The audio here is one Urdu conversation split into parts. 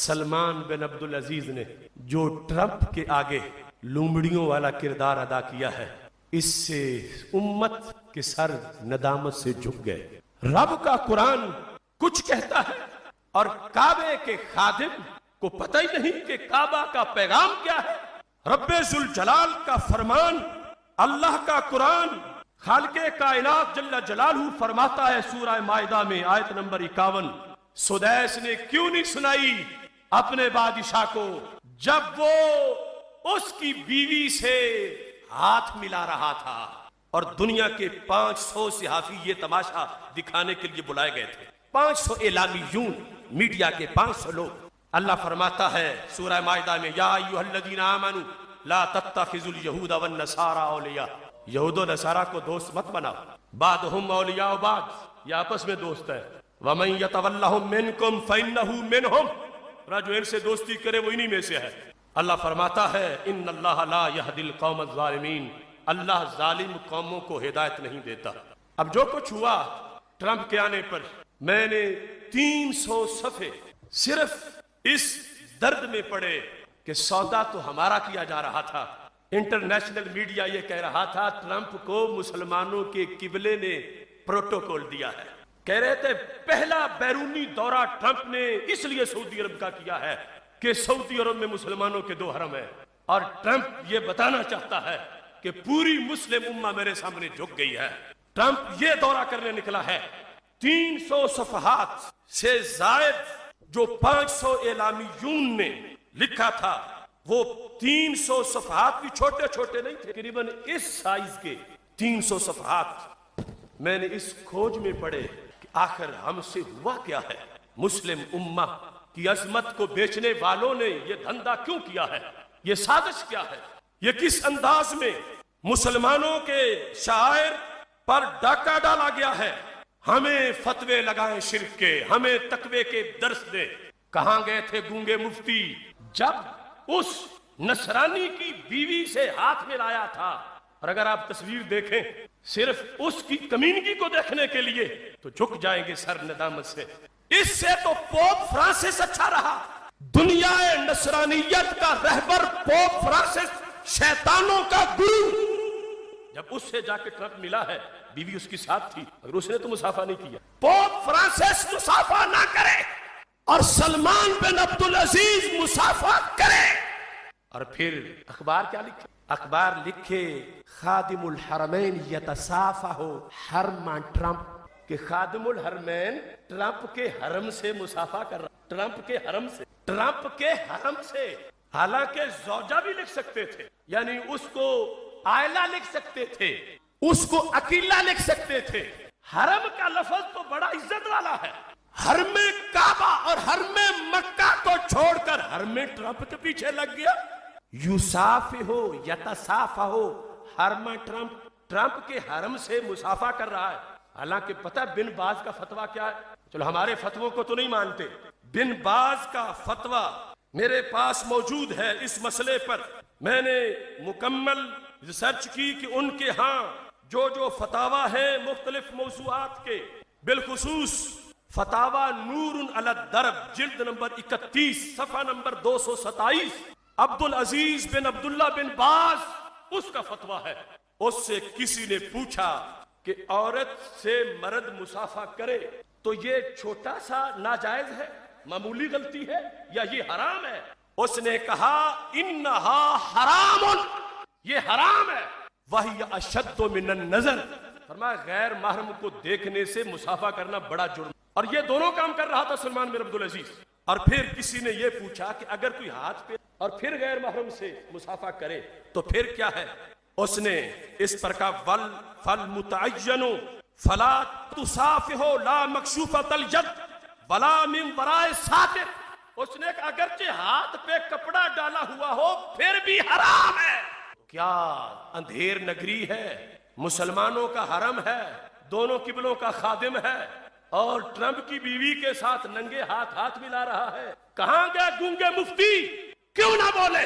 سلمان بن عبدالعزیز نے جو ٹرمپ کے آگے لومڑیوں والا کردار ادا کیا ہے، اس سے امت کے سر ندامت سے جھک گئے۔ رب کا قرآن کچھ کہتا ہے اور کعبے کے خادم کو پتہ ہی نہیں کہ کعبہ کا پیغام کیا ہے۔ رب ذوالجلال کا فرمان، اللہ کا قرآن، خالق کائنات جل جلالہ فرماتا ہے سورہ مائدہ میں آیت نمبر 51، سدیس نے کیوں نہیں سنائی اپنے بادشاہ کو جب وہ اس کی بیوی سے ہاتھ ملا رہا تھا اور دنیا کے 500 صحافی یہ تماشا دکھانے کے لیے بلائے گئے تھے، 500 اعلامیون، میڈیا کے 500 لوگ۔ اللہ فرماتا ہے سورہ مائدہ میں، یا ایھا الذین آمنوا لا تتخذوا اليہود والنصارى اولیاء، یہود و نصارہ کو دوست مت بناؤ، بعضهم اولیاء بعض، یہ آپس میں دوست ہے، ومن یتولھم منکم فانہ منہم، جو ان سے دوستی کرے وہ انہی میں سے ہے۔ اللہ فرماتا ہے ان اللہ لا یہدی القوم الظالمین، اللہ ظالم قوموں کو ہدایت نہیں دیتا۔ اب جو کچھ ہوا ٹرمپ کے آنے پر، میں نے 300 صفحے صرف اس درد میں پڑے کہ سودا تو ہمارا کیا جا رہا تھا، انٹرنیشنل میڈیا یہ کہہ رہا تھا ٹرمپ کو مسلمانوں کے قبلے نے پروٹوکول دیا ہے، کہہ رہے تھے پہلا بیرونی دورہ ٹرمپ نے اس لیے سعودی عرب کا کیا ہے کہ سعودی عرب میں مسلمانوں کے 2 حرم ہیں، اور ٹرمپ یہ بتانا چاہتا ہے کہ پوری مسلم امہ میرے سامنے جھک گئی ہے۔ ٹرمپ یہ دورہ کرنے نکلا ہے، 300 صفحات سے زائد جو 500 اعلامیون نے لکھا تھا، وہ 300 صفحات بھی چھوٹے چھوٹے نہیں تھے، تقریباً اس سائز کے 300 صفحات میں نے اس کھوج میں پڑھے کہ آخر ہم سے ہوا کیا ہے، مسلم امہ کی عظمت کو بیچنے والوں نے یہ دھندا کیوں کیا ہے، یہ سازش کیا ہے، یہ کس انداز میں مسلمانوں کے شعائر پر ڈاکہ ڈالا گیا ہے۔ ہمیں فتوے لگائیں شرک کے، ہمیں تقوی کے درس دے۔ کہاں گئے تھے گونگے مفتی جب اس نصرانی کی بیوی سے ہاتھ ملایا تھا؟ اور اگر آپ تصویر دیکھیں صرف اس کی کمینگی کو دیکھنے کے لیے تو جھک جائیں گے سر ندامت سے۔ اس سے تو پوپ فرانسس اچھا رہا، دنیا نصرانیت کا رہبر پوپ فرانسس، شیطانوں کا گرو، جب اس سے جا کے ٹرمپ ملا ہے، بیوی اس کی ساتھ تھی، اگر اس نے تو مسافہ نہیں کیا، پوپ فرانسس مسافہ نہ کرے اور سلمان بن عبدالعزیز مسافہ کرے، اور پھر اخبار کیا لکھے؟ اخبار لکھے خادم الحرمین یتصافح حرم ٹرمپ، کہ خادم الحرمین ٹرمپ کے حرم سے مسافہ کر رہا، ٹرمپ کے حرم سے، ٹرمپ کے حرم سے۔ حالانکہ زوجہ بھی لکھ سکتے تھے، یعنی اس کو عائلہ لکھ سکتے تھے، اس کو اکیلا لکھ سکتے تھے۔ حرم کا لفظ تو بڑا عزت والا ہے، حرم کعبہ اور حرم مکہ کو چھوڑ کر حرم ٹرمپ کے پیچھے لگ گیا۔ یصافح یتصافح حرم ٹرمپ کے حرم سے مسافہ کر رہا ہے۔ حالانکہ پتہ بن باز کا فتویٰ کیا ہے؟ چلو ہمارے فتووں کو تو نہیں مانتے، بن باز کا فتویٰ میرے پاس موجود ہے اس مسئلے پر۔ میں نے مکمل ریسرچ کی کہ ان کے ہاں جو فتاویٰ ہیں مختلف موضوعات کے، بالخصوص فتاویٰ نور علی الدرب جلد نمبر 31 صفحہ نمبر 227، عبدالعزیز بن عبداللہ بن باز اس کا فتویٰ ہے۔ اس سے کسی نے پوچھا کہ عورت سے مرد مسافہ کرے تو یہ چھوٹا سا ناجائز ہے، معمولی غلطی ہے، یا یہ حرام ہے؟ اس نے کہا انہا حرام، یہ حرام ہے، وہی اشد من النظر، فرمایا غیر محرم کو دیکھنے سے مسافہ کرنا بڑا جرم۔ اور یہ دونوں کام کر رہا تھا سلمان بن عبدالعزیز۔ اور پھر کسی نے یہ پوچھا کہ اگر کوئی ہاتھ پہ اور پھر غیر محرم سے مسافہ کرے تو پھر کیا ہے؟ اس نے اس پر کہا فالمتعین فلا تصافح لا مکشوفۃ الید ولا من وراء ساتر، اس نے کہا اگرچہ ہاتھ پہ کپڑا ڈالا ہوا ہو پھر بھی حرام ہے۔ کیا اندھیر نگری ہے، مسلمانوں کا حرم ہے، دونوں قبلوں کا خادم ہے، اور ٹرمپ کی بیوی کے ساتھ ننگے ہاتھ ملا رہا ہے۔ کہاں گئے گونگے مفتی؟ کیوں نہ بولے؟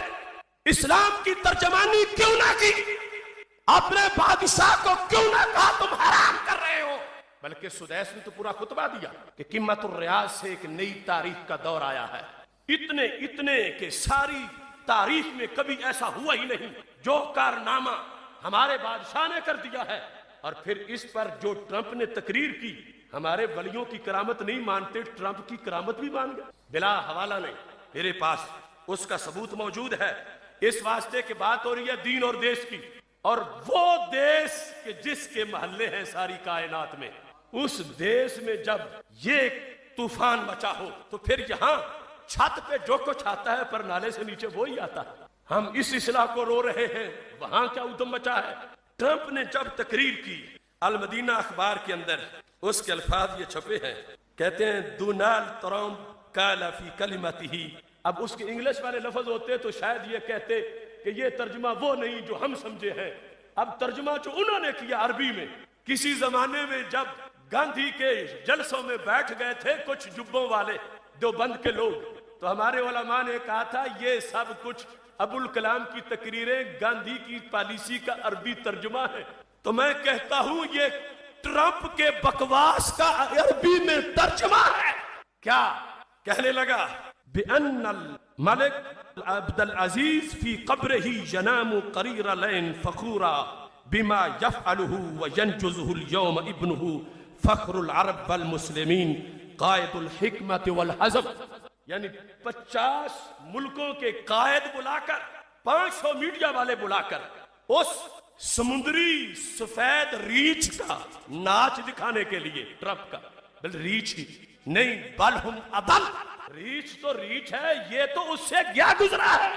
اسلام کی ترجمانی کیوں نہ کی؟ اپنے بادشاہ کو کیوں نہ کہا تم حرام کر رہے ہو؟ بلکہ سدیس نے تو پورا خطبہ دیا کہ قمت الریاض سے ایک نئی تاریخ کا دور آیا ہے۔ اتنے اتنے کہ ساری تاریخ میں کبھی ایسا ہوا ہی نہیں جو کارنامہ ہمارے بادشاہ نے کر دیا ہے۔ اور پھر اس پر جو ٹرمپ نے تقریر کی، ہمارے ولیوں کی کرامت نہیں مانتے، ٹرمپ کی کرامت بھی مان گئے بلا حوالہ نہیں۔ میرے پاس اس کا ثبوت موجود ہے۔ اس واسطے کہ بات ہو رہی ہے دین اور دیش کی، اور وہ دیش کہ جس کے محلے ہیں ساری کائنات میں، اس دیش میں جب یہ طوفان مچا ہو تو پھر یہاں چھت پہ جو کچھ آتا ہے پر نالے سے نیچے وہی آتا ہے۔ ہم اس اصلاح کو رو رہے ہیں، وہاں کیا ادھم مچا ہے۔ ٹرمپ نے جب تقریر کی المدینہ اخبار کے اندر، اس کے الفاظ یہ چھپے ہیں، کہتے ہیں ڈونالڈ ٹرمپ قال فی کلمتہ۔ اب اس کے انگلش والے لفظ ہوتے تو شاید یہ کہتے کہ یہ ترجمہ وہ نہیں جو ہم سمجھے ہیں، اب ترجمہ جو انہوں نے کیا عربی میں۔ کسی زمانے میں جب گاندھی کے جلسوں میں بیٹھ گئے تھے کچھ جبوں والے دیوبند کے لوگ، تو ہمارے علماء نے کہا تھا یہ سب کچھ ابوالکلام کی تقریریں گاندھی کی پالیسی کا عربی ترجمہ ہے۔ تو میں کہتا ہوں یہ ٹرمپ کے بکواس کا عربی میں ترجمہ ہے۔ کیا کہنے لگا؟ بِأَنَّ الْمَلِكَ عبد العزیز فی قبرہ ینام قریر لین فخورا بما یفعلہ وینجزہ اليوم ابنہ فخر العرب والمسلمین قائد الحکمت والحزم۔ یعنی 50 ملکوں کے قائد بلا کر، 500 میڈیا والے بلا کر اس سمندری سفید ریچھ کا ناچ دکھانے کے لیے، ٹرمپ کا بل ریچھ ہی نہیں بل ہم اضل، ریچھ تو ریچھ ہے، یہ تو اس سے گیا گزرا ہے،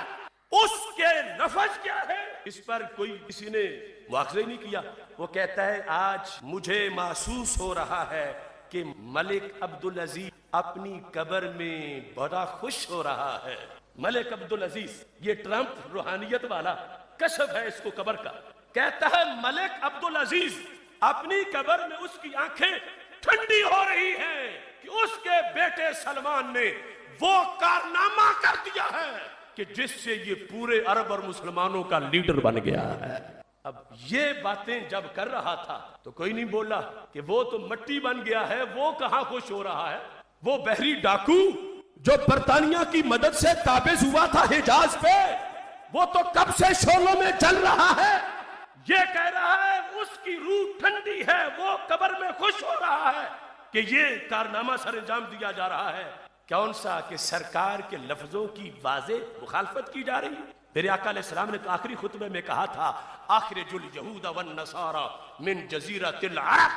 اس کے لفظ کیا ہے اس پر کوئی کسی نے مواخذہ ہی نہیں کیا۔ وہ کہتا ہے آج مجھے محسوس ہو رہا ہے کہ ملک عبدالعزیز اپنی قبر میں بڑا خوش ہو رہا ہے۔ ملک عبدالعزیز، یہ ٹرمپ روحانیت والا کشف ہے اس کو قبر کا، کہتا ہے ملک عبدالعزیز اپنی قبر میں اس کی آنکھیں ٹھنڈی ہو رہی ہیں کہ اس کے بیٹے سلمان نے وہ کارنامہ کر دیا ہے کہ جس سے یہ پورے عرب اور مسلمانوں کا لیڈر بن گیا ہے۔ اب یہ باتیں جب کر رہا تھا تو کوئی نہیں بولا کہ وہ تو مٹی بن گیا ہے، وہ کہاں خوش ہو رہا ہے۔ وہ بحری ڈاکو جو برطانیہ کی مدد سے قابض ہوا تھا حجاز پہ، وہ تو کب سے شعلوں میں جل رہا ہے۔ یہ کہہ رہا ہے اس کی روح ٹھنڈی ہے، وہ قبر میں خوش ہو رہا ہے کہ یہ کارنامہ سر انجام دیا جا رہا ہے۔ کون سا کہ سرکار کے لفظوں کی واضح مخالفت کی جا رہی ہے۔ میرے آقا علیہ السلام نے آخری خطبے میں کہا تھا اخرج الیہود والنصارى من جزیرۃ العرب،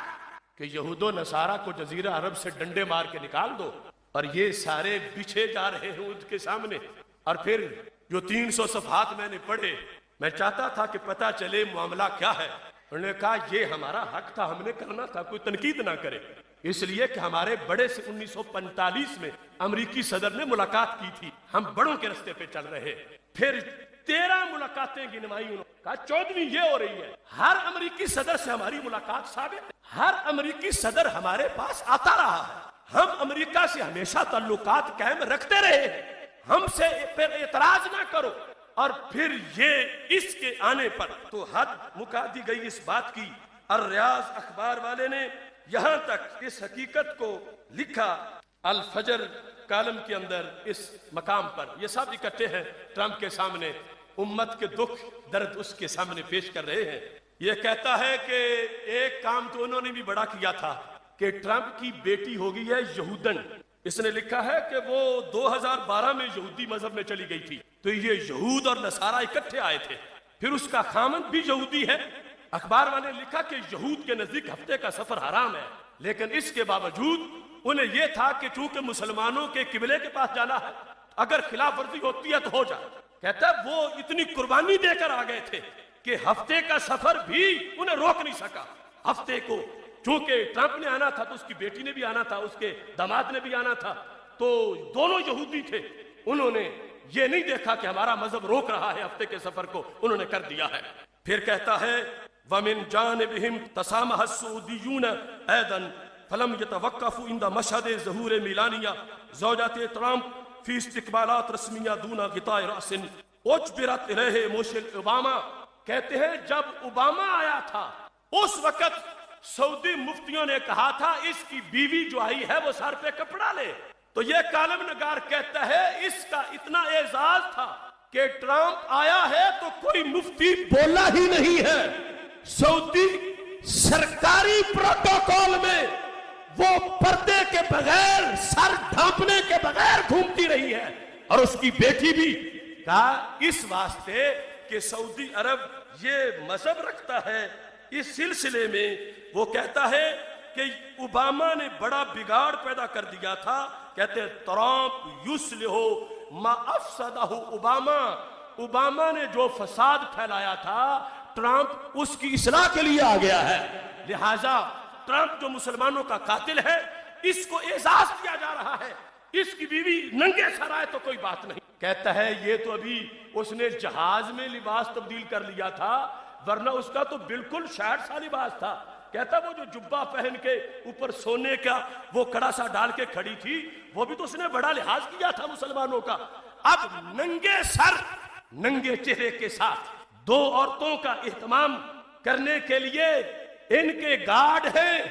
کہ یہود و نصارہ کو جزیرہ عرب سے ڈنڈے مار کے نکال دو، اور یہ سارے بچھے جا رہے ہیں ان کے سامنے۔ اور پھر جو 300 صفحات میں نے پڑھے، میں چاہتا تھا کہ پتہ چلے معاملہ کیا ہے۔ انہوں نے کہا یہ ہمارا حق تھا، ہم نے کرنا تھا، کوئی تنقید نہ کرے، اس لیے کہ ہمارے بڑے سے 1945 میں امریکی صدر نے ملاقات کی تھی، ہم بڑوں کے رستے پہ چل رہے۔ پھر 13 ملاقاتیں گنوائی، انہوں نے کہا 14ویں یہ ہو رہی ہے۔ ہر امریکی صدر سے ہماری ملاقات ثابت ہے، ہر امریکی صدر ہمارے پاس آتا رہا ہے، ہم امریکہ سے ہمیشہ تعلقات قائم رکھتے رہے ہیں، ہم سے پھر اعتراض نہ کرو۔ اور پھر یہ اس کے آنے پر تو حد مکا دی گئی اس بات کی۔ الریاض اخبار والے نے یہاں تک اس حقیقت کو لکھا الفجر کالم کے اندر، اس مقام پر یہ سب اکٹھے ہیں ٹرمپ کے سامنے، امت کے دکھ درد اس کے سامنے پیش کر رہے ہیں۔ یہ کہتا ہے کہ ایک کام تو انہوں نے بھی بڑا کیا تھا کہ ٹرمپ کی بیٹی ہو گئی ہے یہودن۔ اس نے لکھا ہے کہ وہ 2012 میں یہودی مذہب میں چلی گئی تھی، تو یہ یہود اور نصارہ اکٹھے آئے تھے، پھر اس کا خامند بھی یہودی ہے۔ اخبار والے نے لکھا کہ یہود کے نزدیک ہفتے کا سفر حرام ہے، لیکن اس کے باوجود انہیں یہ تھا کہ چونکہ مسلمانوں کے قبلے کے پاس جانا ہے، اگر خلاف ورزی ہوتی ہے تو ہو جائے۔ کہتا ہے وہ اتنی قربانی دے کر آ گئے تھے کہ ہفتے کا سفر بھی انہیں روک نہیں سکا۔ ہفتے کو چونکہ ٹرمپ نے آنا تھا تو اس کی بیٹی نے بھی آنا تھا، اس کے داماد نے بھی آنا تھا، تو دونوں یہودی تھے، انہوں نے یہ نہیں دیکھا کہ ہمارا مذہب روک رہا ہے ہفتے کے سفر کو، انہوں نے کر دیا ہے۔ پھر کہتا ہے وَمِن جَانِبِهِمْ تَسَامَحَ السُّعُودِيُّونَ أَيْضًا فَلَمْ يَتَوَقَّفُوا عِنْدَ مَشْهَدِ ظُهُورِ مِلَانِيَا زَوْجَةِ ٹرمپ فِي اسْتِقْبَالَاتٍ رَسْمِيَّةٍ دُونَ غِطَاءِ رَأْسٍ أُجْبِرَتْ إِلَيْهِ مِشَیل اوباما۔ کہتے ہیں جب اوباما آیا تھا اس وقت سعودی مفتیوں نے کہا تھا اس کی بیوی جو آئی ہے وہ سر پہ کپڑا لے، تو یہ کالم نگار کہتا ہے اس کا اتنا اعزاز تھا کہ ٹرمپ آیا ہے تو کوئی مفتی بولا ہی نہیں ہے. سعودی سرکاری پروٹوکول میں وہ پردے کے بغیر سر ڈھانپنے کے بغیر گھومتی رہی ہے. اور اس کی بیٹی بھی کہا اس واسطے کہ سعودی عرب یہ مذہب رکھتا ہے. اس سلسلے میں وہ کہتا ہے کہ اوباما نے بڑا بگاڑ پیدا کر دیا تھا. کہتے ٹرمپ یصلح ما افسدہ اوباما. اوباما نے جو فساد پھیلایا تھا ٹرمپ اس کی اصلاح کے لیے آ گیا ہے. لہٰذا ٹرمپ جو مسلمانوں کا قاتل ہے اس کو اعزاز کیا جا رہا ہے. اس کی بیوی ننگے سر آئے تو کوئی بات نہیں. کہتا ہے یہ تو ابھی اس نے جہاز میں لباس تبدیل کر لیا تھا ورنہ اس کا تو بالکل شاٹ سا لباس تھا. کہتا وہ جو جبہ پہن کے اوپر سونے کا وہ کڑا سا ڈال کے کھڑی تھی وہ بھی تو اس نے بڑا لحاظ کیا تھا مسلمانوں کا. اب ننگے سر ننگے چہرے کے ساتھ دو عورتوں کا اہتمام کرنے کے لیے ان کے گارڈ ہیں.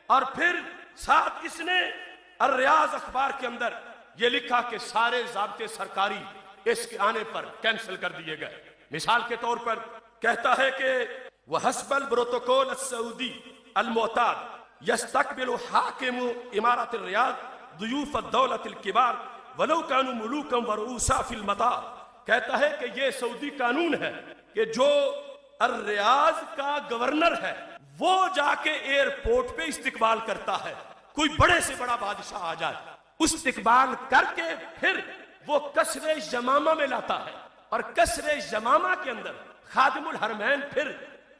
اور پھر ساتھ اس نے الریاض اخبار کے اندر یہ لکھا کہ سارے ضابطے سرکاری اس کے آنے پر کینسل کر دیے گئے. مثال کے طور پر کہتا ہے کہ وحسب البروتوکول السعودی المعتاد يستقبل حاکم امارت الریاض ضیوف الدولت الکبار ولو كانوا ملوکا ورؤوسا فی المطار. کہتا ہے کہ یہ سعودی قانون ہے کہ جو الریاض کا گورنر ہے وہ جا کے ایئرپورٹ پہ استقبال کرتا ہے. کوئی بڑے سے بڑا بادشاہ آ جائے استقبال کر کے پھر وہ قصر یمامہ میں لاتا ہے اور قصر یمامہ کے اندر خادم الحرمین پھر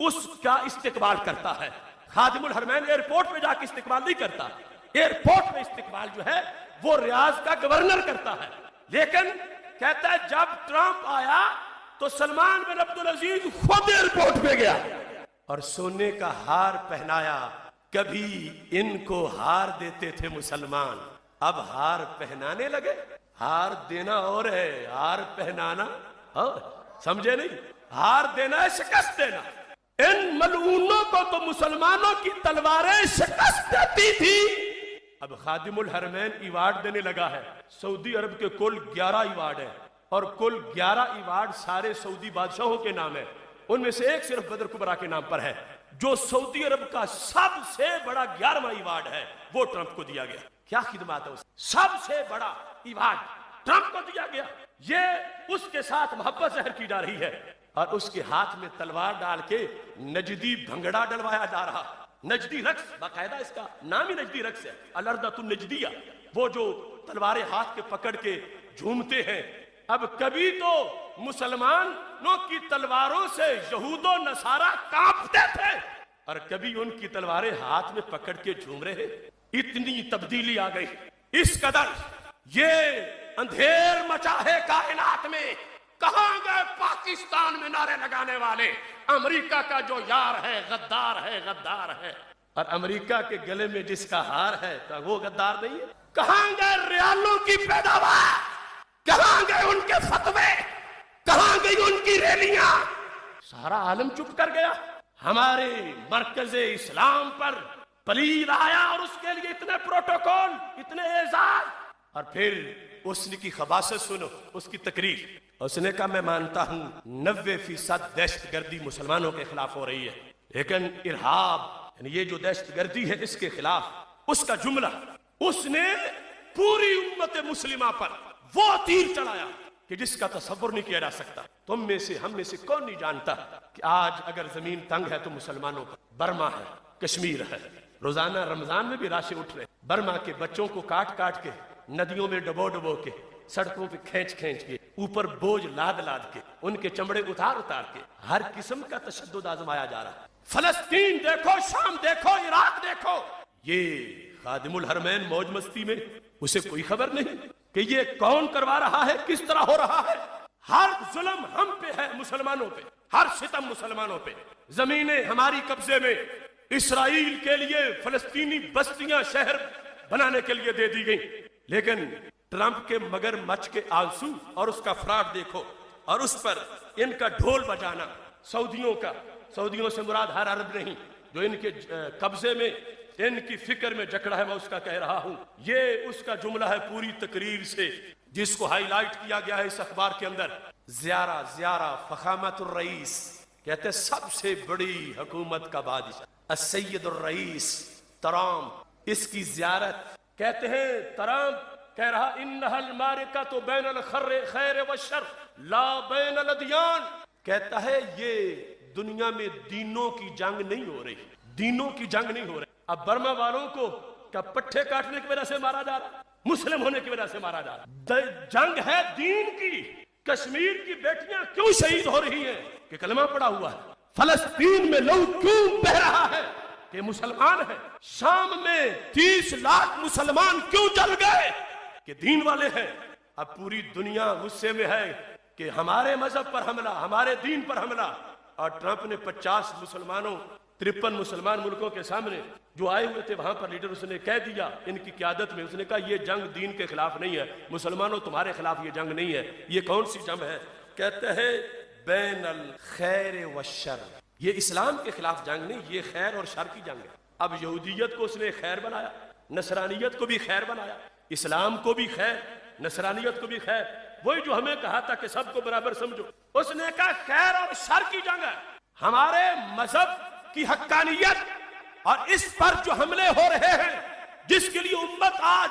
اس کا استقبال کرتا ہے. خادم الحرمین ایئرپورٹ پہ جا کے استقبال نہیں کرتا. ایئرپورٹ پہ استقبال جو ہے وہ ریاض کا گورنر کرتا ہے. لیکن کہتا ہے جب ٹرمپ آیا تو سلمان بن عبدالعزیز خود ایئرپورٹ پہ گیا اور سونے کا ہار پہنایا. کبھی ان کو ہار دیتے تھے مسلمان اب ہار پہنانے لگے. ہار دینا اور ہے ہار پہنانا اور سمجھے نہیں. ہار دینا ہے شکست دینا. ان ملعونوں کو تو مسلمانوں کی تلواریں شکست دیتی تھی. اب خادم الحرمین ایوارڈ دینے لگا ہے. سعودی عرب کے کل 11 ایوارڈ ہیں اور کل 11 ایوارڈ سارے سعودی بادشاہوں کے نام ہیں. ان میں سے ایک صرف بدر کبریٰ کے نام پر ہے جو سعودی عرب کا سب سے بڑا 11واں ایوارڈ ہے وہ ٹرمپ کو دیا گیا. کیا خدمات ہے اس سب سے بڑا ایوارڈ ٹرمپ کو دیا گیا. یہ اس کے ساتھ محبت ظاہر کی جا رہی ہے اور اس کے ہاتھ میں تلوار ڈال کے نجدی بھنگڑا ڈلوایا جا رہا. نجدی رقص باقاعدہ اس کا نام ہی نجدی رقص ہے. الردۃ النجدیہ وہ جو تلواریں ہاتھ کے پکڑ کے جھومتے ہیں. اب کبھی تو مسلمانوں کی تلواروں سے یہود و نصارہ کانپتے تھے اور کبھی ان کی تلواریں ہاتھ میں پکڑ کے جھوم رہے. اتنی تبدیلی آ گئی. اس قدر یہ اندھیر مچا ہے کائنات میں. کہاں گئے پاکستان میں نعرے لگانے والے امریکہ کا جو یار ہے غدار ہے غدار ہے. اور امریکہ کے گلے میں جس کا ہار ہے تو وہ غدار نہیں ہے. کہاں گئے ریالوں کی پیداوار. کہاں گئے ان کے فتوے. کہاں گئی ان کی ریلیاں. سارا عالم چپ کر گیا. ہمارے مرکز اسلام پر پلید آیا اور اس کے لیے اتنے پروٹوکول اتنے اعزاز. اور پھر اس نے کی خباثت سنو اس کی تقریر. اس نے کہا میں مانتا ہوں 90% دہشت گردی مسلمانوں کے خلاف ہو رہی ہے لیکن ارہاب یعنی یہ جو دہشت گردی ہے اس کے خلاف اس کا جملہ اس نے پوری امت مسلمہ پر وہ تیر چڑھایا کہ جس کا تصور نہیں کیا جا سکتا. تم میں سے ہم میں سے کون نہیں جانتا کہ آج اگر زمین تنگ ہے تو مسلمانوں پر برما ہے کشمیر ہے. روزانہ رمضان میں بھی راشے اٹھ رہے. برما کے بچوں کو کاٹ کاٹ کے ندیوں میں ڈبو ڈبو کے سڑکوں پہ کھینچ کھینچ کے اوپر بوجھ لاد لاد کے ان کے چمڑے اتار اتار کے ہر قسم کا تشدد آزمایا جا رہا ہے. فلسطین دیکھو شام دیکھو عراق دیکھو. یہ خادم الحرمین موج مستی میں اسے کوئی خبر نہیں کہ یہ کون کروا رہا ہے کس طرح ہو رہا ہے. ہر ظلم ہم پہ ہے مسلمانوں پہ. ہر ستم مسلمانوں پہ. زمینیں ہماری قبضے میں اسرائیل کے لیے فلسطینی بستیاں شہر بنانے کے لیے دے دی گئیں. لیکن ٹرمپ کے مگر مچ کے آنسو اور اس کا فراڈ دیکھو اور اس پر ان کا ڈھول بجانا سعودیوں کا. سعودیوں سے مراد ہر عرب نہیں جو ان کے قبضے میں ان کی فکر میں جکڑا ہے، میں اس کا کہہ رہا ہوں۔ یہ اس کا جملہ ہے پوری تقریر سے جس کو ہائی لائٹ کیا گیا ہے اس اخبار کے اندر۔ زیارہ فخامت الرئیس، کہتے ہیں سب سے بڑی حکومت کا بادشاہ السید الرئیس ٹرمپ، اس کی زیارت۔ کہتے ہیں ٹرمپ کہہ رہا انہا المارکۃ بین الخیر والشر لا بین الادیان، کہتا ہے یہ دنیا میں دینوں کی جنگ نہیں ہو رہی، دینوں کی جنگ نہیں ہو رہی۔ اب برما والوں کو کیا پٹھے کاٹنے کی وجہ سے مارا جا رہا، مسلم ہونے کی وجہ سے مارا جا رہا؟ جنگ ہے دین کی۔ کشمیر کی بیٹیاں کیوں شہید ہو رہی ہیں؟ کہ کلمہ پڑا ہوا ہے۔ فلسطین میں لوگ کیوں بہ رہا ہے؟ کہ مسلمان ہے۔ شام میں 30 لاکھ مسلمان کیوں جل گئے؟ کہ دین والے ہیں۔ اب پوری دنیا غصے میں ہے کہ ہمارے مذہب پر حملہ، ہمارے دین پر حملہ، اور ٹرمپ نے 50 مسلمانوں 53 مسلمان ملکوں کے سامنے جو آئے ہوئے تھے وہاں پر لیڈر، اس نے کہہ دیا ان کی قیادت میں، اس نے کہا یہ جنگ دین کے خلاف نہیں ہے، مسلمانوں تمہارے خلاف یہ جنگ نہیں ہے۔ یہ کون سی جنگ ہے؟ کہتے ہیں بین الخیر والشر، یہ اسلام کے خلاف جنگ نہیں، یہ خیر اور شر کی جنگ ہے۔ اب یہودیت کو اس نے خیر بنایا، نصرانیت کو بھی خیر بنایا، اسلام کو بھی خیر، نصرانیت کو بھی خیر۔ وہی جو ہمیں کہا تھا کہ سب کو برابر سمجھو، اس نے کہا خیر اور شر کی جنگ ہے۔ ہمارے مذہب کی حقانیت اور اس پر جو حملے ہو رہے ہیں، جس کے لیے امت آج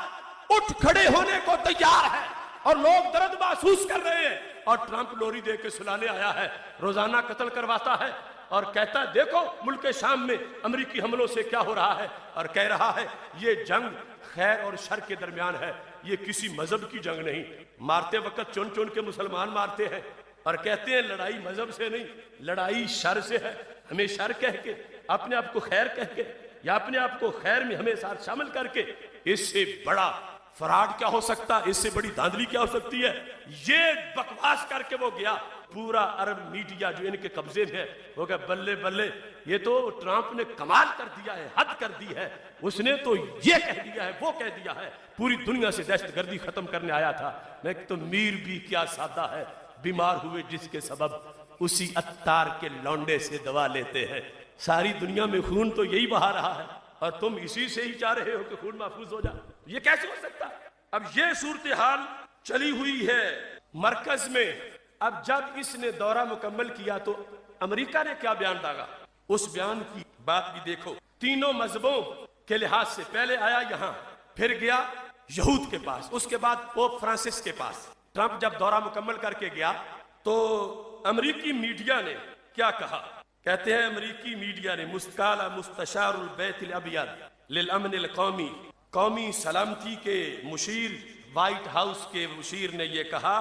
اٹھ کھڑے ہونے کو تیار ہے اور لوگ درد محسوس کر رہے ہیں، اور ٹرمپ لوری دے کے سلانے آیا ہے، روزانہ قتل کرواتا ہے اور کہتا ہے دیکھو ملک شام میں امریکی حملوں سے کیا ہو رہا ہے، اور کہہ رہا ہے یہ جنگ خیر اور شر کے درمیان ہے، یہ کسی مذہب کی جنگ نہیں۔ مارتے وقت چن چن کے مسلمان مارتے ہیں اور کہتے ہیں لڑائی مذہب سے نہیں، لڑائی شر سے ہے۔ ہمیں شر کہہ کے، اپنے آپ کو خیر کہہ کے، یا اپنے آپ کو خیر میں ہمیں ساتھ شامل کر کے، اس سے بڑا فراڈ کیا ہو سکتا، اس سے بڑی دھاندلی کیا ہو سکتی ہے؟ یہ بکواس کر کے وہ گیا۔ پورا عرب میڈیا جو ان کے قبضے میں ہے وہ کہ بلے بلے، یہ تو ٹرمپ نے کمال کر دیا ہے، حد کر دی ہے، اس نے تو یہ کہہ دیا ہے، وہ کہہ دیا ہے، پوری دنیا سے دہشت گردی ختم کرنے آیا تھا۔ میں تو میر بھی کیا سادہ ہے، بیمار ہوئے جس کے سبب اسی عطار کے لونڈے سے دوا لیتے ہیں۔ ساری دنیا میں خون تو یہی بہا رہا ہے اور تم اسی سے ہی چاہ رہے ہو کہ خون محفوظ ہو جائے، یہ کیسے ہو سکتا؟ اب یہ صورتحال چلی ہوئی ہے مرکز میں۔ اب جب اس نے دورہ مکمل کیا تو امریکہ نے کیا بیان داغا، اس بیان کی بات بھی دیکھو۔ تینوں مذہبوں کے لحاظ سے پہلے آیا یہاں، پھر گیا یہود کے پاس، اس کے بعد پوپ فرانسس کے پاس۔ ٹرمپ جب دورہ مکمل کر کے گیا تو امریکی میڈیا نے کیا کہا؟ کہتے ہیں امریکی میڈیا نے قال مستشار البیت الابیض للامن القومی، قومی سلامتی کے مشیر، وائٹ ہاؤس کے مشیر نے یہ کہا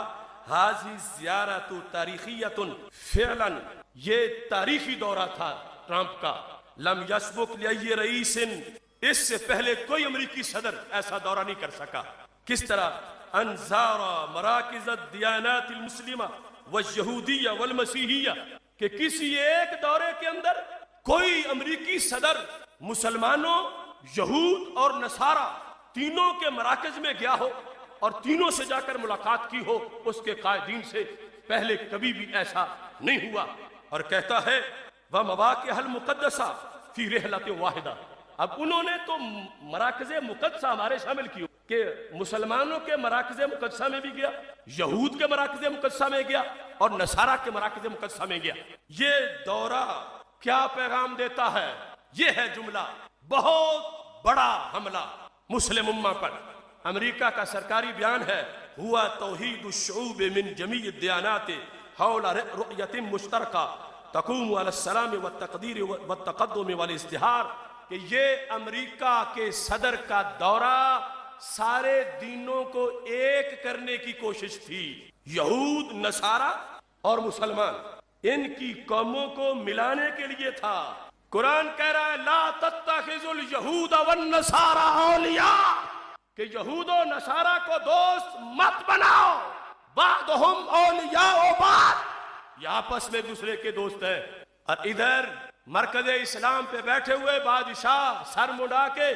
حاضی زیارت تاریخیت فعلا، یہ تاریخی دورہ تھا ٹرمپ کا، لم یسبق لی رئیس، اس سے پہلے کوئی امریکی صدر ایسا دورہ نہیں کر سکا۔ کس طرح؟ انزار مراکز الدیانات المسلمہ والیہودیہ والمسیحیہ، کہ کسی ایک دورے کے اندر کوئی امریکی صدر مسلمانوں، یہود اور نصارہ تینوں کے مراکز میں گیا ہو اور تینوں سے جا کر ملاقات کی ہو، اس کے قائدین سے پہلے کبھی بھی ایسا نہیں ہوا۔ اور کہتا ہے وَمَوَاقِعَ الْمُقَدَّسَةَ فِي رِحْلَةٍ وَاحِدَةٍ، اب انہوں نے تو مراکز مقدسہ ہمارے شامل کی کہ مسلمانوں کے مراکز مقدسہ میں بھی گیا، یہود کے مراکز مقدسہ میں گیا اور نصارہ کے مراکز مقدسہ میں گیا۔ یہ دورہ کیا پیغام دیتا ہے؟ یہ ہے جملہ، بہت بڑا حملہ مسلم امہ پر۔ امریکہ کا سرکاری بیان ہے ہوا توحید الشعوب من جمیع الدیانات حول رؤیت مشترکہ تقوم علی السلام والتقدیر والتقدم والازدہار، کہ یہ امریکہ کے صدر کا دورہ سارے دینوں کو ایک کرنے کی کوشش تھی، یہود، نصارہ اور مسلمان، ان کی قوموں کو ملانے کے لیے تھا۔ قرآن کہہ رہا ہے لا تتخذوا الیہود والنصارى اولیاء، کہ یہود و نصارہ کو دوست مت بناؤ، بعضهم اولیاء بعض، یہ آپس میں دوسرے کے دوست ہیں۔ اور ادھر مرکز اسلام پہ بیٹھے ہوئے بادشاہ سر مڈا کے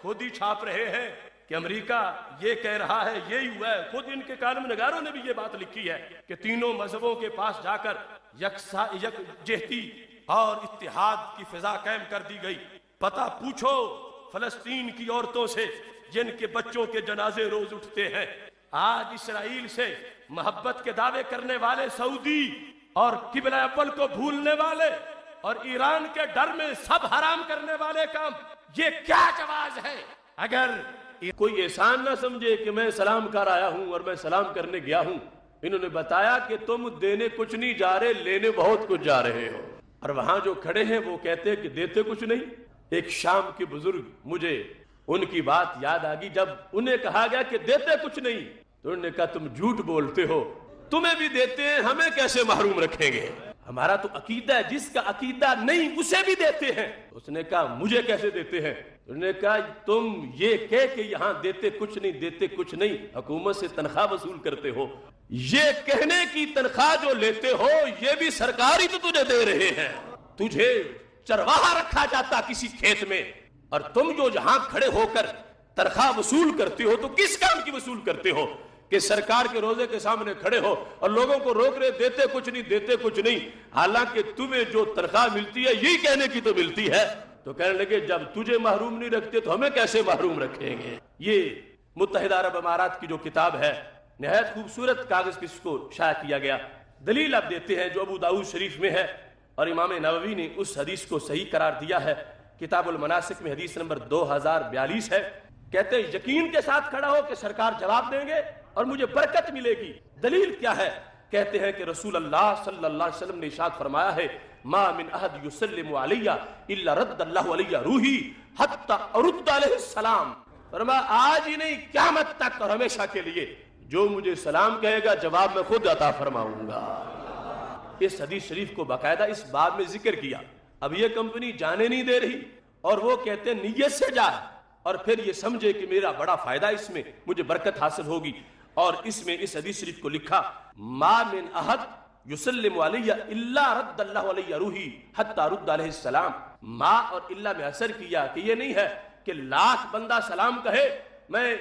خود ہی چھاپ رہے ہیں کہ امریکہ یہ کہہ رہا ہے، یہی ہوا ہے۔ خود ان کے کالم نگاروں نے بھی یہ بات لکھی ہے کہ تینوں مذہبوں کے پاس جا کر یکجہتی اور اتحاد کی فضا قائم کر دی گئی۔ پتہ پوچھو فلسطین کی عورتوں سے جن کے بچوں کے جنازے روز اٹھتے ہیں، آج اسرائیل سے محبت کے دعوے کرنے والے سعودی اور قبلہ اول کو بھولنے والے اور ایران کے ڈر میں سب حرام کرنے والے کام، یہ کیا جواز ہے؟ اگر کوئی احسان نہ سمجھے کہ میں سلام کر آیا ہوں اور میں سلام کرنے گیا ہوں، انہوں نے بتایا کہ تم دینے کچھ نہیں جا رہے، لینے بہت کچھ جا رہے ہو، اور وہاں جو کھڑے ہیں وہ کہتے ہیں کہ دیتے کچھ نہیں۔ ایک شام کے بزرگ، مجھے ان کی بات یاد آ گئی، جب انہیں کہا گیا کہ دیتے کچھ نہیں تو انہوں نے کہا تم جھوٹ بولتے ہو، تمہیں بھی دیتے ہیں، ہمیں کیسے محروم رکھیں گے؟ ہمارا تو عقیدہ ہے، جس کا عقیدہ نہیں اسے بھی دیتے ہیں۔ اس نے کہا مجھے کیسے دیتے ہیں؟ انہوں نے کہا تم یہ کہہ کہ یہاں دیتے کچھ نہیں، دیتے کچھ نہیں، حکومت سے تنخواہ وصول کرتے ہو، یہ کہنے کی تنخواہ جو لیتے ہو یہ بھی سرکار ہی تو تجھے دے رہے ہیں، تجھے چرواہا رکھا جاتا کسی کھیت میں، اور تم جو جہاں کھڑے ہو کر تنخواہ وصول کرتے ہو تو کس کام کی وصول کرتے ہو کہ سرکار کے روزے کے سامنے کھڑے ہو اور لوگوں کو روک رہے دیتے کچھ نہیں، دیتے کچھ نہیں، حالانکہ تمہیں جو تنخواہ ملتی ہے یہی کہنے کی تو ملتی ہے۔ تو کہنے لگے جب تجھے محروم نہیں رکھتے تو ہمیں کیسے محروم رکھیں گے؟ یہ متحدہ عرب امارات کی جو کتاب ہے، نہایت خوبصورت کاغذ اس کو شائع کیا گیا، دلیل اب دیتے ہیں جو ابو داؤد شریف میں ہے، اور امام نووی نے اس حدیث کو صحیح قرار دیا ہے، کتاب المناسک میں حدیث نمبر 2042 ہے۔ کہتے ہیں یقین کے ساتھ کھڑا ہو کہ سرکار جواب دیں گے اور مجھے برکت ملے گی۔ دلیل کیا ہے؟ کہتے ہیں کہ رسول اللہ صلی اللہ علیہ وسلم نے ارشاد فرمایا ہے ما من احد یسلم علی الا رد اللہ علی روحی حتی ارد علیہ السلام، فرمایا آج ہی نہیں قیامت تک اور ہمیشہ کے لیے جو مجھے سلام کہے گا جواب میں خود عطا فرماؤں گا۔ اس حدیث شریف کو باقاعدہ اس باب میں ذکر کیا۔ اب یہ کمپنی جانے نہیں دے رہی اور وہ کہتے ہیں نیت سے جائے اور پھر یہ سمجھے کہ میرا بڑا فائدہ اس میں، مجھے برکت حاصل ہوگی، اور اس میں اس حدیث شریف کو لکھا ما من احد یسلم علی الا رد اللہ علی روحی حتی رد علیہ السلام، ما اور الا میں اثر کیا کہ یہ نہیں ہے کہ لاکھ بندہ سلام کہے میں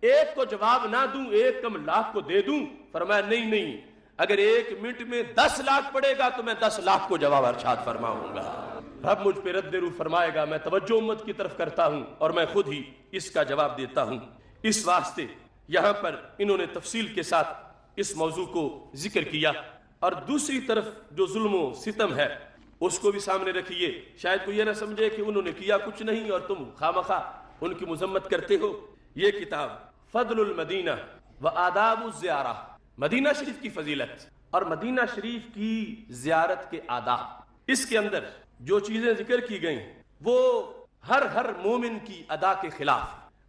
ایک کو جواب نہ دوں، ایک کم لاکھ کو دے دوں، فرمایا نہیں، اگر ایک منٹ میں 10 لاکھ پڑے گا تو میں 10 لاکھ کو جواب ارشاد فرماؤں گا۔ رب مجھ پہ رد روح فرمائے گا، میں توجہ امت کی طرف کرتا ہوں اور میں خود ہی اس کا جواب دیتا ہوں۔ اس واسطے یہاں پر انہوں نے تفصیل کے ساتھ اس موضوع کو ذکر کیا، اور دوسری طرف جو ظلم و ستم ہے اس کو بھی سامنے رکھیے، شاید کوئی یہ نہ سمجھے کہ انہوں نے کیا کچھ نہیں اور تم خامخواہ ان کی مذمت کرتے ہو۔ یہ کتاب فضل المدینہ و آداب الزیارہ، مدینہ شریف کی فضیلت اور مدینہ شریف کی زیارت کے آداب، اس کے اندر جو چیزیں ذکر کی گئیں وہ ہر مومن کی ادا کے خلاف۔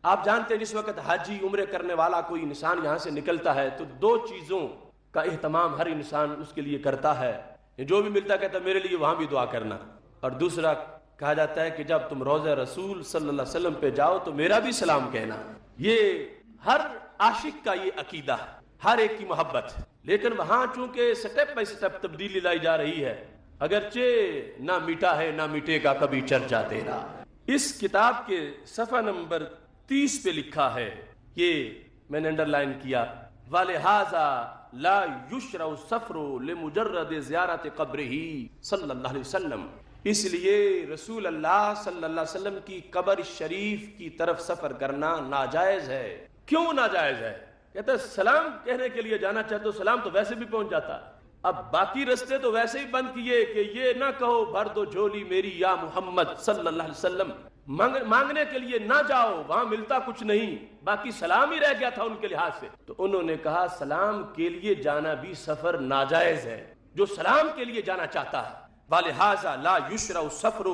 آپ جانتے ہیں جس وقت حاجی عمرے کرنے والا کوئی انسان یہاں سے نکلتا ہے تو 2 چیزوں کا اہتمام ہر انسان اس کے لیے کرتا ہے، جو بھی ملتا کہتا ہے میرے لیے وہاں بھی دعا کرنا، اور دوسرا کہا جاتا ہے کہ جب تم روضہ رسول صلی اللہ علیہ وسلم پہ جاؤ تو میرا بھی سلام کہنا۔ یہ ہر عاشق کا یہ عقیدہ ہے، ہر ایک کی محبت، لیکن وہاں چونکہ سٹیپ بائی سٹیپ تبدیلی لائی جا رہی ہے، اگرچہ نہ میٹا ہے نہ میٹے گا کبھی چرچا تیرا۔ اس کتاب کے صفحہ نمبر 30 پہ لکھا ہے، یہ میں نے انڈرلائن کیا، وَلِهَذَا لَا يُشْرَعُ السَّفْرُ لِمُجَرَّدِ زِيَارَةِ قَبْرِهِ صلی اللہ علیہ وسلم، اس لیے رسول اللہ صلی اللہ علیہ وسلم کی قبر شریف کی طرف سفر کرنا ناجائز ہے۔ کیوں ناجائز ہے؟ کہتا ہے سلام کہنے کے لیے جانا چاہتے ہو، سلام تو ویسے بھی پہنچ جاتا ہے، اب باقی رستے تو ویسے ہی بند کیے کہ یہ نہ کہو بھر دو جھولی میری یا محمد صلی اللہ علیہ وسلم، مانگنے کے لیے نہ جاؤ، وہاں ملتا کچھ نہیں، باقی سلام ہی رہ گیا تھا ان کے لحاظ سے۔ تو انہوں نے کہا سلام کے لیے جانا بھی سفر ناجائز ہے، جو سلام کے لیے جانا چاہتا ہے۔ وَلِهَذَا لَا يُشْرَعُ السَّفْرُ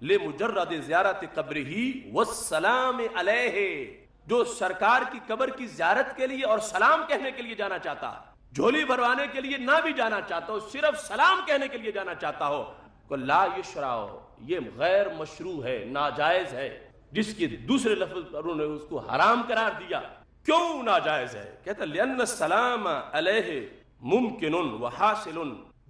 لِمُجَرَّدِ زِيَارَةِ قَبْرِهِ وَالسَّلَامِ عَلَيْهِ، جو سرکار کی قبر کی زیارت کے لیے اور سلام کہنے کے لیے جانا چاہتا ہے، جھولی بھروانے کے لیے نہ بھی جانا چاہتا ہو، صرف سلام کہنے کے لیے جانا چاہتا ہو، کو لا یشرع، یہ غیر مشروع ہے، ناجائز ہے، جس کے دوسرے لفظ پر انہوں نے اس کو حرام قرار دیا۔ کیوں ناجائز ہے؟ کہتا لأن السلام علیہ ممکن وحاصل،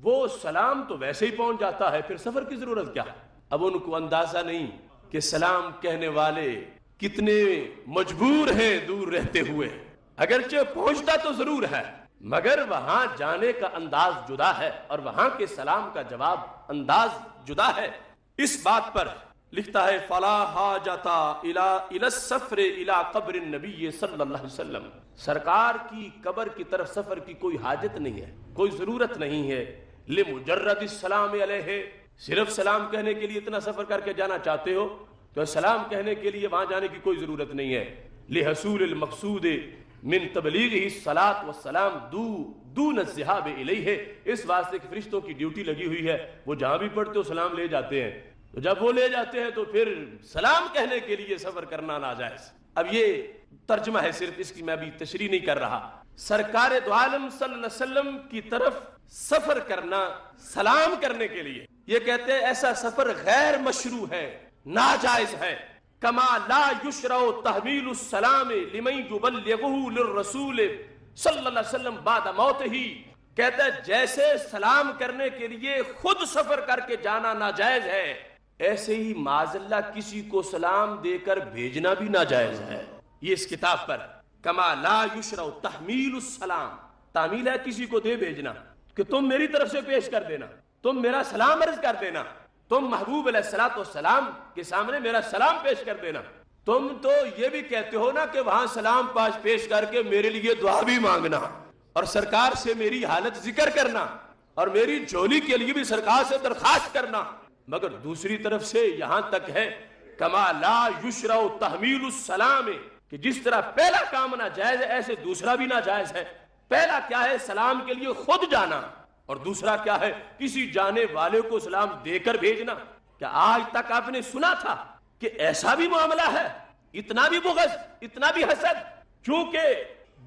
وہ سلام تو ویسے ہی پہنچ جاتا ہے، پھر سفر کی ضرورت کیا؟ اب ان کو اندازہ نہیں کہ سلام کہنے والے کتنے مجبور ہیں دور رہتے ہوئے، اگرچہ پہنچتا تو ضرور ہے مگر وہاں جانے کا انداز جدا ہے اور وہاں کے سلام کا جواب انداز جدا ہے۔ اس بات پر لکھتا ہے فلا حاجتا الی السفر الی قبر النبی صلی اللہ علیہ وسلم، سرکار کی قبر کی طرف سفر کی کوئی حاجت نہیں ہے، کوئی ضرورت نہیں ہے، لمجرد السلام علیہ، صرف سلام کہنے کے لیے اتنا سفر کر کے جانا چاہتے ہو تو سلام کہنے کے لیے وہاں جانے کی کوئی ضرورت نہیں ہے، لحصول المقصود من تبلیغہ الصلاۃ والسلام دون الذهاب الیہ، اس واسطے کہ فرشتوں کی ڈیوٹی لگی ہوئی ہے، وہ جہاں بھی پڑھتے ہو سلام لے جاتے ہیں، تو جب وہ لے جاتے ہیں تو پھر سلام کہنے کے لیے سفر کرنا ناجائز۔ اب یہ ترجمہ ہے، صرف اس کی میں ابھی تشریح نہیں کر رہا۔ سرکار دو عالم صلی اللہ علیہ وسلم کی طرف سفر کرنا سلام کرنے کے لیے، یہ کہتے ہیں ایسا سفر غیر مشروع ہے، ناجائز ہے۔ کما لا یشرع تحویل السلام لمن یبلغہ للرسول صلی اللہ علیہ وسلم بعد موتہ، کہتا ہے جیسے سلام کرنے کے لیے خود سفر کر کے جانا ناجائز ہے، ایسے ہی معاذ اللہ کسی کو سلام دے کر بھیجنا بھی ناجائز ہے۔ یہ اس کتاب پر کما لا یشرع تحمیل السلام، تعمیل ہے کسی کو دے بھیجنا کہ تم میری طرف سے پیش کر دینا، تم میرا سلام عرض کر دینا، تم محبوب علیہ الصلوۃ والسلام کے سامنے میرا سلام پیش کر دینا۔ تم تو یہ بھی کہتے ہو نا کہ وہاں سلام پاش پیش کر کے میرے لیے دعا بھی مانگنا اور سرکار سے میری حالت ذکر کرنا اور میری جھولی کے لیے بھی سرکار سے درخواست کرنا، مگر دوسری طرف سے یہاں تک ہے کما لا یشرع تحمیل السلام، کہ جس طرح پہلا کام ناجائز ہے ایسے دوسرا بھی ناجائز ہے۔ پہلا کیا ہے؟ سلام کے لیے خود جانا، اور دوسرا کیا ہے؟ کسی جانے والے کو سلام دے کر بھیجنا۔ کیا آج تک آپ نے سنا تھا کہ ایسا بھی معاملہ ہے؟ اتنا بھی بغض، اتنا بھی حسد؟ چونکہ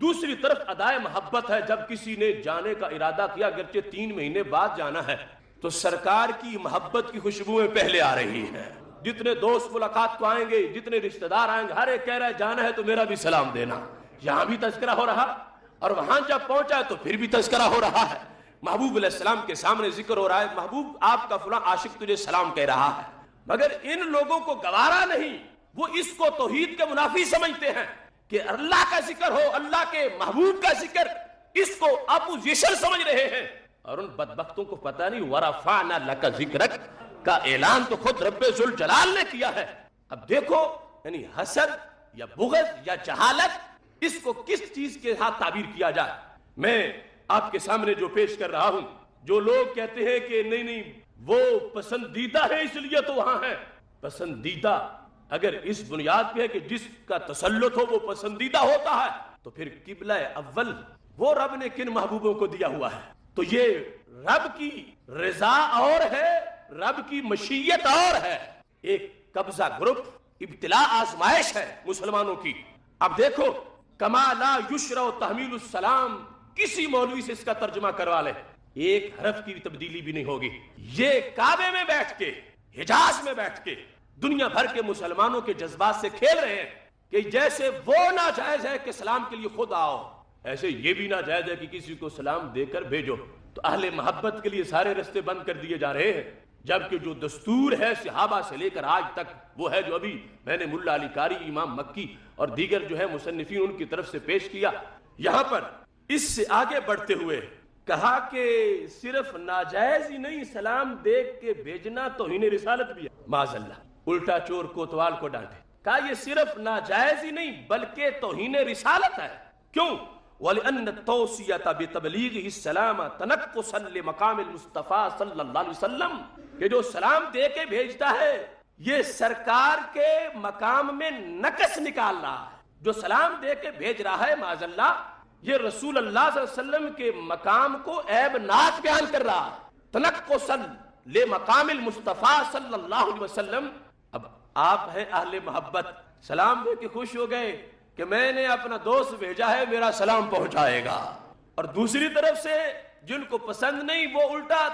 دوسری طرف ادائے محبت ہے، جب کسی نے جانے کا ارادہ کیا اگرچہ 3 مہینے بعد جانا ہے تو سرکار کی محبت کی خوشبوئیں پہلے آ رہی ہیں۔ جتنے دوست ملاقات کو آئیں گے، جتنے رشتہ دار آئیں گے، ہر ایک کہہ رہا ہے جانا ہے تو میرا بھی سلام دینا۔ یہاں بھی تذکرہ ہو رہا اور وہاں جب پہنچا تو پھر بھی تذکرہ ہو رہا ہے، محبوب علیہ السلام کے سامنے ذکر ہو رہا ہے، محبوب آپ کا فلاں عاشق تجھے سلام کہہ رہا ہے، مگر ان لوگوں کو گوارا نہیں، وہ اس کو توحید کے منافی سمجھتے ہیں کہ اللہ کا ذکر ہو، اللہ کے محبوب کا ذکر، اس کو اپوزیشن سمجھ رہے ہیں، اور ان بدبختوں کو پتہ نہیں وَرَفَعْنَا لَكَ ذِكْرَكَ کا اعلان تو خود رب ذوالجلال نے کیا ہے۔ اب دیکھو یعنی حسد یا بغض یا جہالت، اس کو کس چیز کے ساتھ تعبیر کیا جائے۔ میں آپ کے سامنے جو پیش کر رہا ہوں، جو لوگ کہتے ہیں کہ نہیں وہ پسندیدہ ہے اس لیے تو وہاں ہے، پسندیدہ اگر اس بنیاد پہ ہے کہ جس کا تسلط ہو وہ پسندیدہ ہوتا ہے تو پھر قبلہ اول وہ رب نے کن محبوبوں کو دیا ہوا ہے؟ تو یہ رب کی رضا اور ہے، رب کی مشیت اور ہے۔ ایک قبضہ گروپ، ابتلاء آزمائش ہے مسلمانوں کی۔ اب دیکھو کما لا یشرع تحمیل السلام، کسی مولوی سے اس کا ترجمہ کروا لے، ایک حرف کی تبدیلی بھی نہیں ہوگی۔ یہ کعبے میں بیٹھ کے، حجاز میں بیٹھ کے دنیا بھر کے مسلمانوں کے جذبات سے کھیل رہے ہیں کہ جیسے وہ ناجائز ہے کہ سلام کے لیے خود آؤ، ایسے یہ بھی ناجائز ہے کہ کسی کو سلام دے کر بھیجو۔ تو اہل محبت کے لیے سارے رستے بند کر دیے جا رہے ہیں، جبکہ جو دستور ہے صحابہ سے لے کر آج تک وہ ہے جو ابھی میں نے ملا علی قاری، امام مکی اور دیگر جو ہے مصنفین ان کی طرف سے پیش کیا۔ یہاں پر اس سے آگے بڑھتے ہوئے کہا کہ صرف ناجائز ہی نہیں، سلام دیکھ کے بھیجنا توہین رسالت بھی ہے۔ معاذ اللہ، الٹا چور کوتوال کو ڈانٹے، کہا یہ صرف ناجائز ہی نہیں بلکہ توہین رسالت ہے۔ کیوں؟ وَلِأَنَّ التَّوْصِيَةَ بِتَبْلِيغِهِ السَّلَامَ تَنَقُّصًا لِمَقَامِ الْمُصْطَفَىٰ صلی اللہ علیہ وسلم، کہ جو سلام دے کے بھیجتا ہے یہ سرکار کے مقام میں نقص نکال رہا ہے۔ جو سلام دے کے بھیج رہا ہے معاذ اللہ، یہ رسول اللہ صلی اللہ علیہ وسلم کے مقام کو عیب ناک بیان کر رہا ہے۔ تنقصا لمقام المصطفیٰ صلی اللہ علیہ وسلم۔ اب آپ ہیں اہل محبت، سلام دے کے خوش ہو گئے کہ میں نے اپنا دوست بھیجا ہے، میرا سلام پہنچائے گا، اور دوسری طرف سے جن کو پسند نہیں وہ الٹا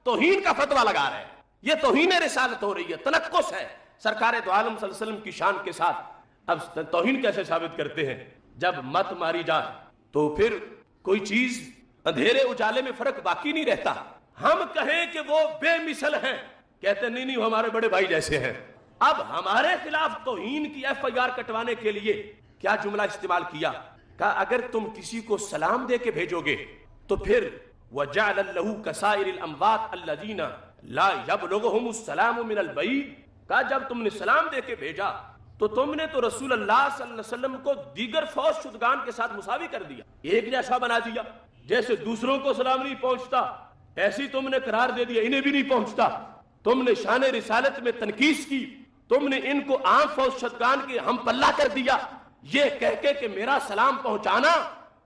توہین کا فتویٰ لگا رہے ہیں۔ یہ توہین رسالت ہو رہی ہے، تنقص ہے سرکار دو عالم صلی اللہ علیہ وسلم کی شان کے ساتھ۔ اب توہین کیسے ثابت کرتے ہیں؟ جب مت ماری جائے تو پھر کوئی چیز اندھیرے اجالے میں فرق باقی نہیں رہتا۔ ہم کہیں کہ وہ بے مثل ہیں، کہتے نہیں وہ ہمارے بڑے بھائی جیسے ہیں۔ اب ہمارے خلاف توہین کی FIR کٹوانے کے لیے کیا جملہ استعمال کیا؟ کہا اگر تم کسی کو سلام دے کے بھیجو گے تو پھر وَجَعْلَ لَهُ كَسَائِرِ الْأَمْوَاتِ الَّذِينَ لَا يَبْلُغُهُمُ السَّلَامُ مِنَ الْبَعِيدِ، کہا جب تم نے سلام دے کے بھیجا تو تم نے تو رسول اللہ صلی اللہ علیہ وسلم کو دیگر فوج شدگان کے ساتھ مساوی کر دیا، ایک جیسا بنا دیا، جیسے دوسروں کو سلام نہیں پہنچتا ایسی تم نے قرار دے دیا انہیں بھی نہیں پہنچتا۔ تم نے شان رسالت میں تنقیص کی، تم نے ان کو عام فوج شدگان کے ہم پلہ کر دیا، یہ کہہ کے کہ میرا سلام پہنچانا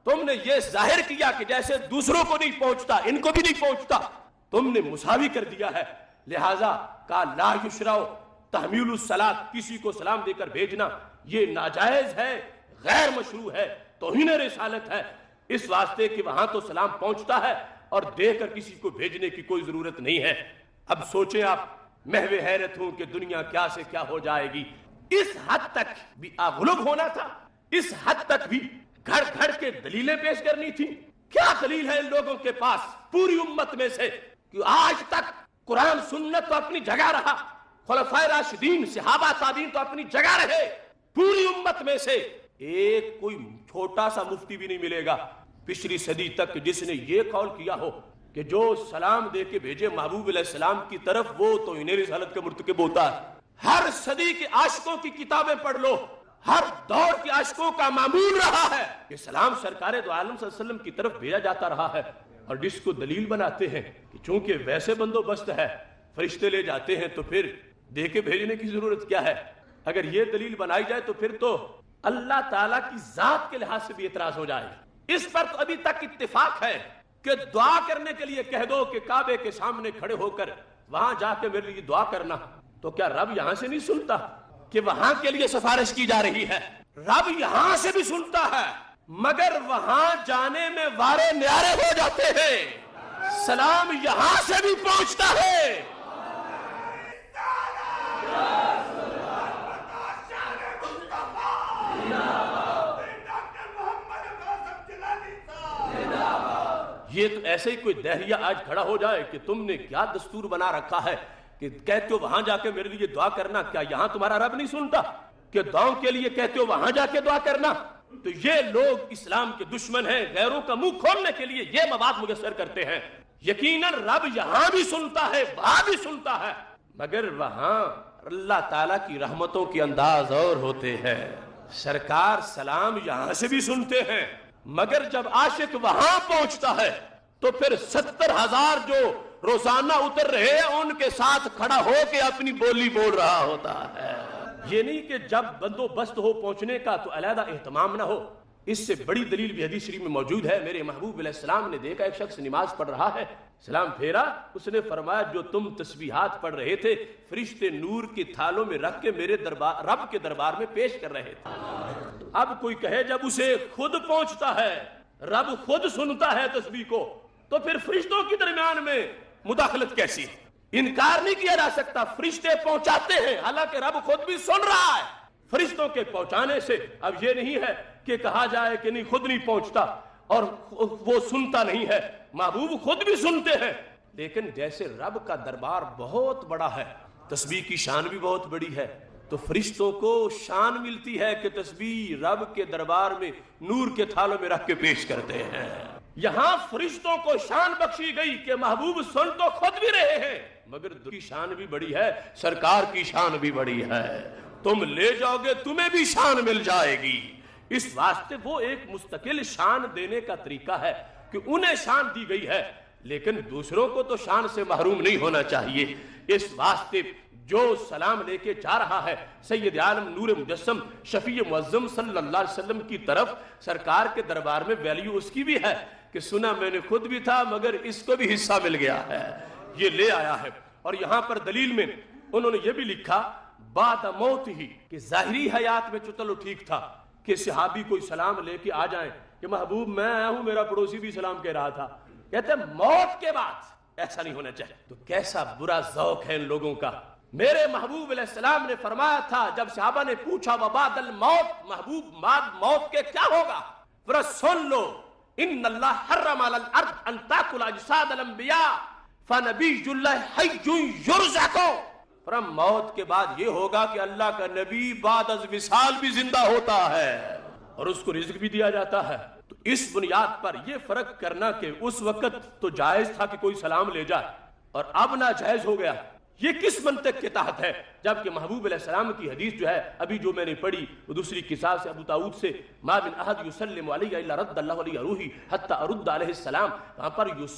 تم نے یہ ظاہر کیا کہ جیسے دوسروں کو نہیں پہنچتا ان کو بھی نہیں پہنچتا، تم نے مساوی کر دیا ہے۔ لہذا کہا لا یشرع تحمیل الصلاۃ، کسی کو سلام دے کر بھیجنا یہ ناجائز ہے، غیر مشروع ہے، توہین رسالت ہے، اس واسطے کہ وہاں تو سلام پہنچتا ہے اور دے کر کسی کو بھیجنے کی کوئی ضرورت نہیں ہے۔ اب سوچیں آپ، محو حیرت ہوں کہ دنیا کیا سے کیا ہو جائے گی۔ اس حد تک بھی غلب ہونا تھا، اس حد تک بھی گھڑ گھڑ کے دلیلیں پیش کرنی تھی۔ کیا دلیل ہے ان لوگوں کے پاس پوری امت میں سے کہ آج تک قرآن سنت تو اپنی جگہ رہا، خلفائے راشدین صحابہ تابعین تو اپنی جگہ رہے، پوری امت میں سے ایک کوئی چھوٹا سا مفتی بھی نہیں ملے گا پچھلی صدی تک جس نے یہ قول کیا ہو کہ جو سلام دے کے بھیجے محبوب علیہ السلام کی طرف وہ تو انہیں رسالت کا مرتکب ہوتا ہے۔ ہر صدی کے عاشقوں کی کتابیں پڑھ لو، ہر دور کے عاشقوں کا معمول رہا ہے کہ سلام سرکار دو عالم صلی اللہ علیہ وسلم کی طرف بھیجا جاتا رہا ہے، اور جس کو دلیل بناتے ہیں کہ چونکہ ویسے بندوبست ہے فرشتے لے جاتے ہیں تو پھر دے کے بھیجنے کی ضرورت کیا ہے۔ اگر یہ دلیل بنائی جائے تو پھر تو اللہ تعالیٰ کی ذات کے لحاظ سے بھی اعتراض ہو جائے۔ اس پر تو ابھی تک اتفاق ہے کہ دعا کرنے کے لیے کہہ دو کہ کعبے کے سامنے کھڑے ہو کر وہاں جا کے میرے لیے دعا کرنا، تو کیا رب یہاں سے نہیں سنتا کہ وہاں کے لیے سفارش کی جا رہی ہے؟ رب یہاں سے بھی سنتا ہے، مگر وہاں جانے میں وارے نیارے ہو جاتے ہیں، سلام یہاں سے بھی پہنچتا ہے۔ یہ تو ایسے ہی کوئی دہریہ آج کھڑا ہو جائے کہ تم نے کیا دستور بنا رکھا ہے کہ کہتے ہو وہاں جا کے میرے لیے دعا کرنا، کیا یہاں تمہارا رب نہیں سنتا کہ دعاؤں کے لیے کہتے ہو وہاں جا کے دعا کرنا؟ تو یہ لوگ اسلام کے دشمن ہیں، غیروں کا منہ کھولنے کے لیے یہ مواد میسر کرتے ہیں۔ یقیناً رب یہاں بھی سنتا ہے وہاں بھی سنتا ہے، مگر وہاں اللہ تعالیٰ کی رحمتوں کے انداز اور ہوتے ہیں۔ سرکار سلام یہاں سے بھی سنتے ہیں، مگر جب عاشق وہاں پہنچتا ہے تو پھر 70,000 جو روزانہ اتر رہے ہیں ان کے ساتھ کھڑا ہو کے اپنی بولی بول رہا ہوتا ہے۔ یہ نہیں کہ جب بندوبست ہو پہنچنے کا تو علیحدہ اہتمام نہ ہو۔ اس سے بڑی دلیل بھی حدیث شریف میں موجود ہے۔ میرے محبوب علیہ السلام نے دیکھا ایک شخص نماز پڑھ رہا ہے، سلام پھیرا، اس نے فرمایا جو تم تسبیحات پڑھ رہے تھے فرشتے نور کی تھالوں میں رکھ کے میرے دربار رب کے دربار میں پیش کر رہے تھے۔ اب کوئی کہے جب اسے خود پہنچتا ہے، رب خود سنتا ہے تسبیح کو، تو پھر فرشتوں کے درمیان میں مداخلت کیسی؟ انکار نہیں کیا جا سکتا، فرشتے پہنچاتے ہیں، حالانکہ رب خود بھی سن رہا ہے۔ فرشتوں کے پہنچانے سے اب یہ نہیں ہے کہ کہا جائے کہ نہیں خود نہیں پہنچتا اور وہ سنتا نہیں ہے، محبوب خود بھی سنتے ہیں، لیکن جیسے رب کا دربار بہت بڑا ہے، تسبیح کی شان بھی بہت بڑی ہے، تو فرشتوں کو شان ملتی ہے کہ تسبیح رب کے دربار میں نور کے تھالوں میں رکھ کے پیش کرتے ہیں۔ یہاں فرشتوں کو شان بخشی گئی کہ محبوب سن تو خود بھی رہے ہیں، مگر کی شان بھی بڑی ہے، سرکار کی شان بھی بڑی ہے، تم لے جاؤ گے تمہیں بھی شان مل جائے گی۔ اس واسطے وہ ایک مستقل شان دینے کا طریقہ ہے کہ انہیں شان دی گئی ہے، لیکن دوسروں کو تو شان سے محروم نہیں ہونا چاہیے۔ اس واسطے جو سلام لے کے جا رہا ہے سید عالم نور مجسم شفیع معظم صلی اللہ علیہ وسلم کی طرف، سرکار کے دربار میں ویلیو اس کی بھی ہے کہ سنا میں نے خود بھی تھا مگر اس کو بھی حصہ مل گیا ہے، یہ لے آیا ہے۔ اور یہاں پر دلیل میں انہوں نے یہ بھی لکھا بعد موت ہی، کہ ظاہری حیات میں چلو ٹھیک تھا کہ صحابی کوئی سلام لے کے آ جائیں کہ محبوب میں آیا ہوں، میرا پڑوسی بھی سلام کہہ رہا تھا، کہتے ہیں موت کے بعد ایسا نہیں ہونا چاہیے۔ تو کیسا برا ذوق ہے ان لوگوں کا۔ میرے محبوب علیہ السلام نے فرمایا تھا جب صحابہ نے پوچھا وبعد الموت، محبوب بعد موت کے کیا ہوگا؟ ذرا سن لو، ان اللہ حرم علی الارض ان تاکل اجساد الانبیاء فنبی اللہ حی یرزق۔ فرم موت کے بعد یہ ہوگا کہ اللہ کا نبی بعد از وصال بھی زندہ ہوتا ہے اور اس کو رزق بھی دیا جاتا ہے۔ تو اس بنیاد پر یہ فرق کرنا کہ اس وقت تو جائز تھا کہ کوئی سلام لے جائے اور اب ناجائز ہو گیا، یہ کس منطق کے تحت ہے؟ جبکہ محبوب علیہ السلام کی حدیث جو ہے ابھی جو میں نے پڑھی وہ دوسری قصہ سے ابو داؤد سے، ما من احد یسلم علی الا رد اللہ علیہ روحی حتی ارد علیہ السلام، وہاں پر